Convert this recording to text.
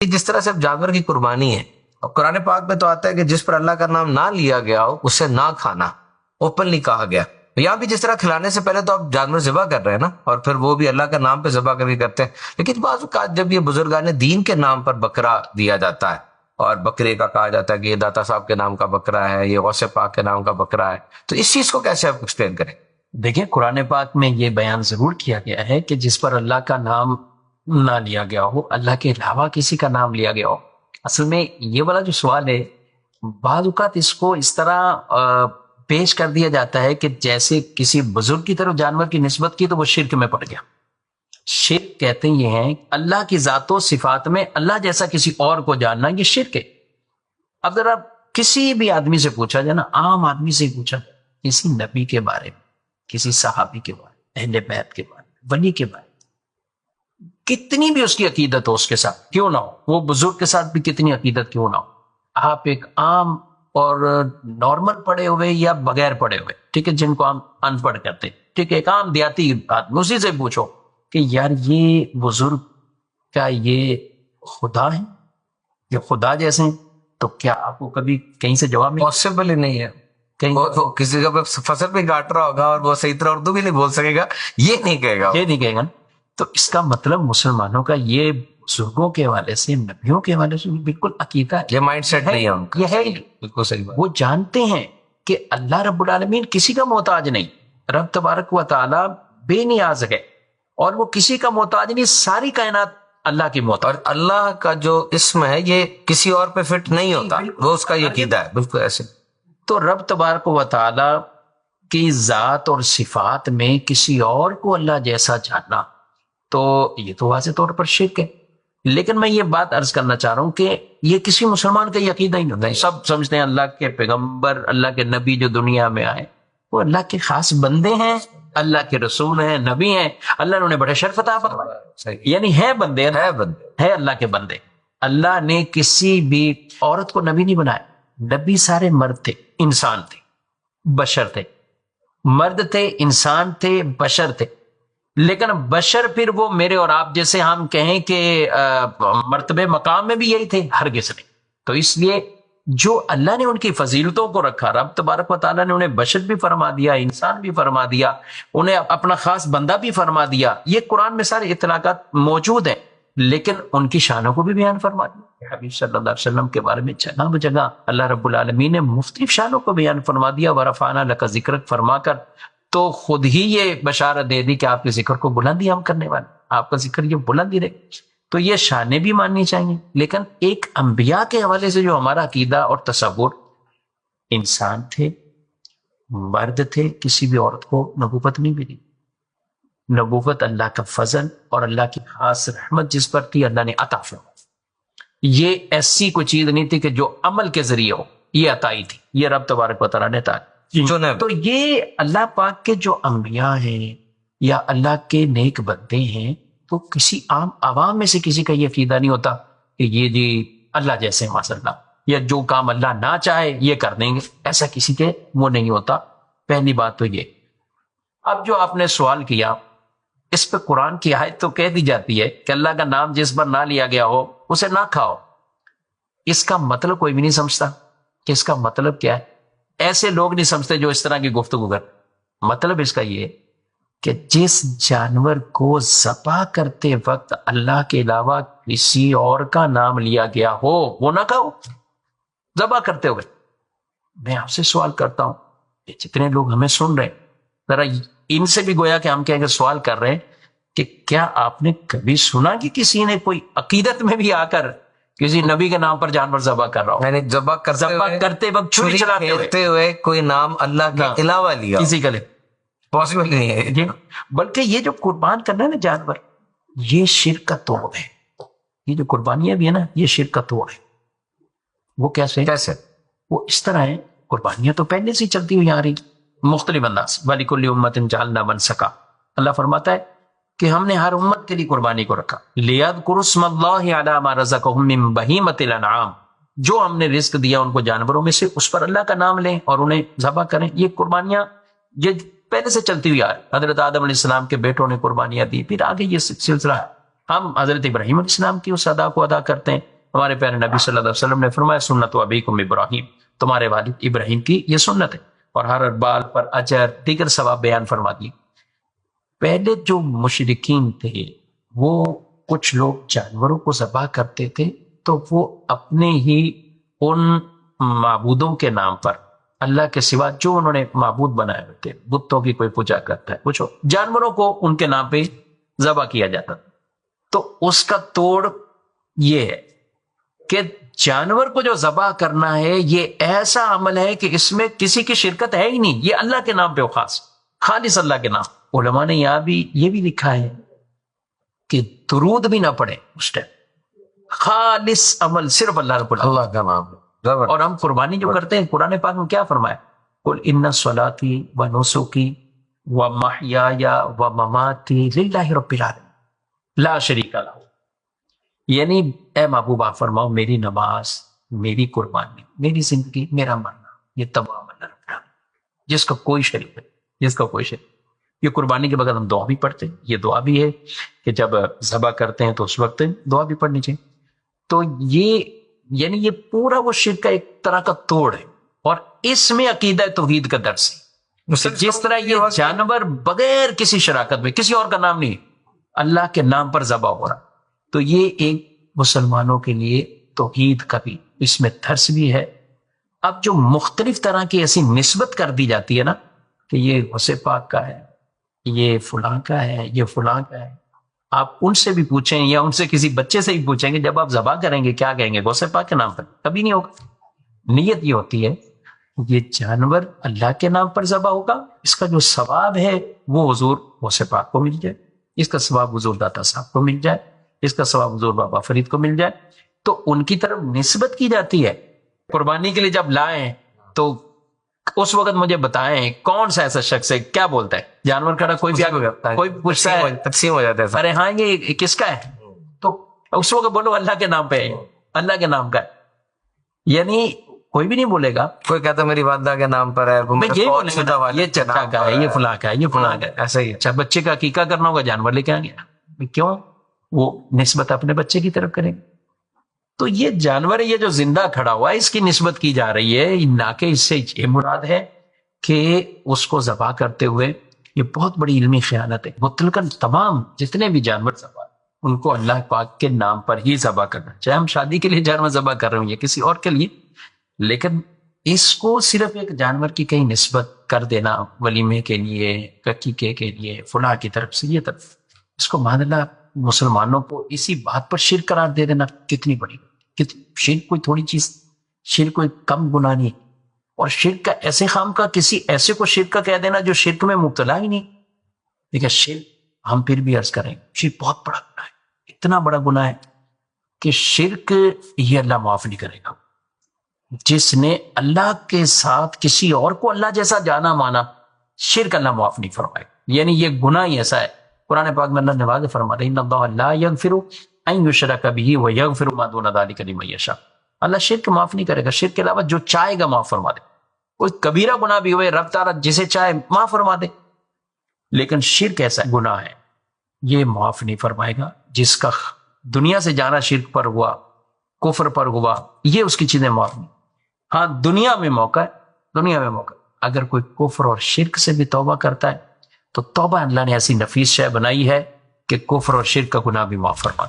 جس طرح سے اب جانور کی قربانی ہے، اب قرآن پاک میں تو آتا ہے کہ جس پر اللہ کا نام نہ لیا گیا ہو اسے نہ کھانا، اوپنلی کہا گیا۔ یہاں بھی جس طرح کھلانے سے پہلے تو آپ جانور ذبح کر رہے ہیں نا، اور پھر وہ بھی اللہ کا نام پہ ذبح کر کے کرتے ہیں۔ لیکن بعض اوقات جب یہ بزرگان دین کے نام پر بکرا دیا جاتا ہے، اور بکرے کا کہا جاتا ہے کہ یہ داتا صاحب کے نام کا بکرا ہے، یہ غوث پاک کے نام کا بکرا ہے، تو اس چیز کو کیسے آپ ایکسپلین کریں؟ دیکھیں، قرآن پاک میں یہ بیان ضرور کیا گیا ہے کہ جس پر اللہ کا نام نہ لیا گیا ہو، اللہ کے علاوہ کسی کا نام لیا گیا ہو۔ اصل میں یہ والا جو سوال ہے، بعض اوقات اس کو اس طرح پیش کر دیا جاتا ہے کہ جیسے کسی بزرگ کی طرف جانور کی نسبت کی تو وہ شرک میں پڑ گیا۔ شرک کہتے یہ ہیں اللہ کی ذات و صفات میں اللہ جیسا کسی اور کو جاننا، یہ شرک ہے۔ اب ذرا کسی بھی آدمی سے پوچھا جائے نا، عام آدمی سے پوچھا جائے کسی نبی کے بارے میں، کسی صحابی کے بارے میں، اہل بیت کے بارے میں، ولی کے بارے میں، کتنی بھی اس کی عقیدت ہو، اس کے ساتھ کیوں نہ ہو، وہ بزرگ کے ساتھ بھی کتنی عقیدت کیوں نہ ہو، آپ ایک عام اور نارمل پڑھے ہوئے یا بغیر پڑھے ہوئے، ٹھیک ہے، جن کو ہم ان پڑھ کہتے ہیں، ٹھیک ہے، ایک عام دیہاتی آدمی، اسی سے پوچھو کہ یار یہ بزرگ کیا یہ خدا ہے، یہ خدا جیسے ہیں، تو کیا آپ کو کبھی کہیں سے جواب ملے؟ پاسبل ہی نہیں ہے۔ وہ کسی کا فصل پہ کاٹ رہا ہوگا اور وہ صحیح طرح اردو بھی نہیں بول سکے گا، یہ نہیں کہے گا، یہ نہیں کہے گا۔ تو اس کا مطلب مسلمانوں کا یہ بزرگوں کے حوالے سے، نبیوں کے حوالے سے بالکل عقیدہ ہے، یہ مائنڈ سیٹ نہیں ہے ان کا، یہ ہے بالکل صحیح بات۔ وہ جانتے ہیں کہ اللہ رب العالمین کسی کا محتاج نہیں، رب تبارک و تعالی بے نیاز ہے، اور وہ کسی کا محتاج نہیں، ساری کائنات اللہ کی محتاج۔ اور اللہ کا جو اسم ہے یہ کسی اور پہ فٹ نہیں ہوتا، وہ اس کا یہ عقیدہ ہے، بالکل ایسے۔ تو رب تبارک و تعالی کی ذات اور صفات میں کسی اور کو اللہ جیسا جاننا، تو یہ تو واضح طور پر شرک ہے۔ لیکن میں یہ بات عرض کرنا چاہ رہا ہوں کہ یہ کسی مسلمان کا یہ عقیدہ ہی نہیں ہوتا ہے۔ سب سمجھتے ہیں اللہ کے پیغمبر، اللہ کے نبی جو دنیا میں آئے وہ اللہ کے خاص بندے ہیں، اللہ کے رسول ہیں، نبی ہیں، اللہ نے انہیں بڑے شرف عطا فرمائے، یعنی ہے بندے، ہے اللہ کے بندے۔ اللہ نے کسی بھی عورت کو نبی نہیں بنایا، نبی سارے مرد تھے، انسان تھے، بشر تھے، مرد تھے، انسان تھے، بشر تھے۔ لیکن بشر پھر وہ میرے اور آپ جیسے ہم کہیں کہ مرتبے مقام میں بھی یہی تھے، ہرگز نہیں۔ تو اس لیے جو اللہ نے ان کی فضیلتوں کو رکھا، رب تبارک و تعالیٰ نے انہیں بشر بھی فرما دیا، انسان بھی فرما دیا، انہیں اپنا خاص بندہ بھی فرما دیا، یہ قرآن میں سارے اطلاقات موجود ہیں، لیکن ان کی شانوں کو بھی بیان فرما دیا۔ حبیب صلی اللہ علیہ وسلم کے بارے میں جگہ بجگہ اللہ رب العالمین نے مختلف شانوں کو بیان فرما دیا، ورفعنا لک ذکرک فرما کر تو خود ہی یہ بشارت دے دی کہ آپ کے ذکر کو بلندی ہم کرنے والے، آپ کا ذکر یہ بلندی رہے۔ تو یہ شانیں بھی ماننی چاہیے، لیکن ایک انبیاء کے حوالے سے جو ہمارا عقیدہ اور تصور، انسان تھے، مرد تھے، کسی بھی عورت کو نبوت نہیں ملی۔ نبوت اللہ کا فضل اور اللہ کی خاص رحمت جس پر تھی، اللہ نے عطا فرمائی۔ یہ ایسی کوئی چیز نہیں تھی کہ جو عمل کے ذریعے ہو، یہ عطائی تھی، یہ رب تبارک و تعالیٰ نے عطا کی۔ تو یہ اللہ پاک کے جو انبیاء ہیں یا اللہ کے نیک بندے ہیں، تو کسی عام عوام میں سے کسی کا یہ عقیدہ نہیں ہوتا کہ یہ جی اللہ جیسے ماشاء اللہ، یا جو کام اللہ نہ چاہے یہ کر دیں گے، ایسا کسی کے وہ نہیں ہوتا۔ پہلی بات تو یہ۔ اب جو آپ نے سوال کیا، اس پہ قرآن کی آیت تو کہہ دی جاتی ہے کہ اللہ کا نام جس پر نہ لیا گیا ہو اسے نہ کھاؤ۔ اس کا مطلب کوئی بھی نہیں سمجھتا کہ اس کا مطلب کیا ہے۔ ایسے لوگ نہیں سمجھتے جو اس طرح کی گفتگو کرتے۔ مطلب اس کا یہ کہ جس جانور کو ذبح کرتے وقت اللہ کے علاوہ کسی اور کا نام لیا گیا ہو وہ نہ کھاؤ ذبح کرتے ہوئے۔ میں آپ سے سوال کرتا ہوں، یہ جتنے لوگ ہمیں سن رہے ہیں، ذرا ان سے بھی گویا کہ ہم کہیں گے سوال کر رہے ہیں کہ کیا آپ نے کبھی سنا کہ کسی نے کوئی عقیدت میں بھی آ کر کسی نبی کے نام پر جانور ذبح کر رہا ہو؟ میں نے ذبح کرتے وقت چھری چلاتے ہوئے کوئی نام اللہ کے علاوہ لیا کسی کا لے، پاسبل نہیں ہے۔ بلکہ یہ جو قربان کرنا ہے نا جانور، یہ شرک کا توڑ ہے۔ یہ جو قربانیاں بھی ہے نا، یہ شرک کا توڑ ہے۔ وہ کیسے؟ وہ اس طرح ہے، قربانیاں تو پہلے سے چلتی ہوئی آ رہی، مختلف انداز، وَلِكُلِّ أُمَّةٍ جَعَلْنَا مَنسَكًا۔ اللہ فرماتا ہے کہ ہم نے ہر امت کے لیے قربانی کو رکھا، لِيَذْكُرُوا اسْمَ اللَّهِ عَلَىٰ مَا رَزَقَهُم مِّن بَهِيمَةِ الْأَنْعَامِ، جو ہم نے رزق دیا ان کو جانوروں میں سے، اس پر اللہ کا نام لیں اور انہیں ذبح کریں۔ یہ قربانیاں یہ پہلے سے چلتی ہوئی آ رہی، حضرت آدم علیہ السلام کے بیٹوں نے قربانیاں دی، پھر آگے یہ سلسلہ ہم حضرت ابراہیم علیہ السلام کی اس ادا کو ادا کرتے ہیں. ہمارے پیارے نبی صلی اللہ علیہ وسلم نے فرمایا سنت ابیکم ابراہیم، تمہارے والد ابراہیم کی یہ سنت ہے. اور ہر بال پر اجر دیگر ثواب بیان فرما دیے. پہلے جو مشرکین تھے وہ کچھ لوگ جانوروں کو ذبح کرتے تھے تو وہ اپنے ہی ان معبودوں کے نام پر، اللہ کے سوا جو انہوں نے معبود بنائے ہوئے تھے، بتوں کی کوئی پوجا کرتا ہے کچھ، جانوروں کو ان کے نام پہ ذبح کیا جاتا. تو اس کا توڑ یہ ہے کہ جانور کو جو ذبح کرنا ہے یہ ایسا عمل ہے کہ اس میں کسی کی شرکت ہے ہی نہیں، یہ اللہ کے نام پہ خالص اللہ کے نام. علماء نے یہاں بھی یہ بھی لکھا ہے کہ درود بھی نہ پڑے اس ٹائم، خالص عمل صرف اللہ رب العالمین، اللہ کا نام. اور ہم قربانی جو کرتے ہیں قرآن پاک میں کیا فرمایا؟ قل ان صلاتی و نسکی و محیای و مماتی للہ رب العالمین لا شریک لہ. یعنی اے محبوب آپ فرماؤ میری نماز، میری قربانی، میری زندگی، میرا مرنا، یہ تمام اللہ رب العالمین جس کا کوئی شریک نہیں، جس کا کوئی شریک. یہ قربانی کے بغیر ہم دعا بھی پڑھتے ہیں. یہ دعا بھی ہے کہ جب ذبح کرتے ہیں تو اس وقت دعا بھی پڑھنی چاہیے. تو یہ یعنی یہ پورا وہ شرک کا ایک طرح کا توڑ ہے، اور اس میں عقیدہ توحید کا درس ہے. جس طرح یہ جانور بغیر کسی شراکت میں، کسی اور کا نام نہیں، اللہ کے نام پر ذبح ہو رہا، تو یہ ایک مسلمانوں کے لیے توحید کا بھی اس میں درس بھی ہے. اب جو مختلف طرح کی ایسی نسبت کر دی جاتی ہے نا کہ یہ غوث پاک کا ہے، یہ فلاں کا ہے، یہ فلاں کا ہے، آپ ان سے بھی پوچھیں یا ان سے کسی بچے سے بھی پوچھیں گے جب آپ ذبح کریں گے کیا کہیں گے؟ غوث پاک کے نام پر. کبھی نہیں ہوگا. نیت یہ ہوتی ہے یہ جانور اللہ کے نام پر ذبح ہوگا، اس کا جو ثواب ہے وہ حضور غوث پاک کو مل جائے، اس کا ثواب حضور داتا صاحب کو مل جائے، اس کا ثواب حضور بابا فرید کو مل جائے. تو ان کی طرف نسبت کی جاتی ہے. قربانی کے لیے جب لائیں تو اس وقت مجھے بتائیں کون سا ایسا شخص ہے کیا بولتا ہے؟ جانور کھڑا کوئی بھی کوئی پوچھتا ہے، تقسیم ہو جاتا ہے. ارے ہاں یہ کس کا ہے؟ تو اس وقت بولو اللہ کے نام پہ ہے، اللہ کے نام کا ہے. یعنی کوئی بھی نہیں بولے گا. کوئی کہتا میری والدہ کے نام پر ہے، یہی بولے گا یہ چچا کا ہے، یہ فلاں کا ہے، یہ فلاں کا ہے. ایسا ہی ہے. اچھا بچے کا عقیقہ کرنا ہوگا، جانور لے کے آ گیا، کیوں؟ وہ نسبت اپنے بچے کی طرف کریں گے. تو یہ جانور یہ جو زندہ کھڑا ہوا ہے اس کی نسبت کی جا رہی ہے، نہ کہ اس سے یہ مراد ہے کہ اس کو ذبح کرتے ہوئے یہ بہت بڑی علمی خیانت ہے. مطلقاً تمام جتنے بھی جانور ذبح ان کو اللہ پاک کے نام پر ہی ذبح کرنا، چاہے ہم شادی کے لیے جانور ذبح کر رہے ہیں یا کسی اور کے لیے. لیکن اس کو صرف ایک جانور کی کہیں نسبت کر دینا ولیمے کے لیے، عقیقے کے لیے، فلاں کی طرف سے، یہ طرف، اس کو مان اللہ مسلمانوں کو اسی بات پر شرک قرار دے دینا کتنی بڑی. شرک کوئی تھوڑی چیز، شرک کوئی کم گناہ نہیں. اور شرک کا ایسے خام کا کسی ایسے کو شرک کا کہہ دینا جو شرک میں مبتلا ہی نہیں. لیکن شرک ہم پھر بھی عرض کریں شرک بہت بڑا گناہ ہے، اتنا بڑا گناہ ہے کہ شرک یہ اللہ معاف نہیں کرے گا. جس نے اللہ کے ساتھ کسی اور کو اللہ جیسا جانا مانا، شرک اللہ معاف نہیں فرمائے. یعنی یہ گناہ ہی ایسا ہے. قرآن پاک میں اللہ نے واضح فرما رہا ہے ان اللہ لا یغفر ان یشرک بہ ویغفر ما دون ذلک لمن یشاء. اللہ شرک معاف نہیں کرے گا، شرک کے علاوہ جو چاہے گا معاف فرما دے. کوئی کبیرہ گناہ بھی ہوئے رب تعالیٰ جسے چاہے معاف فرما دے. لیکن شرک ایسا گناہ ہے یہ معاف نہیں فرمائے گا. جس کا دنیا سے جانا شرک پر ہوا، کفر پر ہوا، یہ اس کی چیزیں معاف نہیں. ہاں دنیا میں موقع ہے، دنیا میں موقع ہے. اگر کوئی کفر اور شرک سے بھی توبہ کرتا ہے تو توبہ اللہ نے ایسی نفیس شے بنائی ہے کہ کفر اور شرک کا گناہ بھی معاف فرما.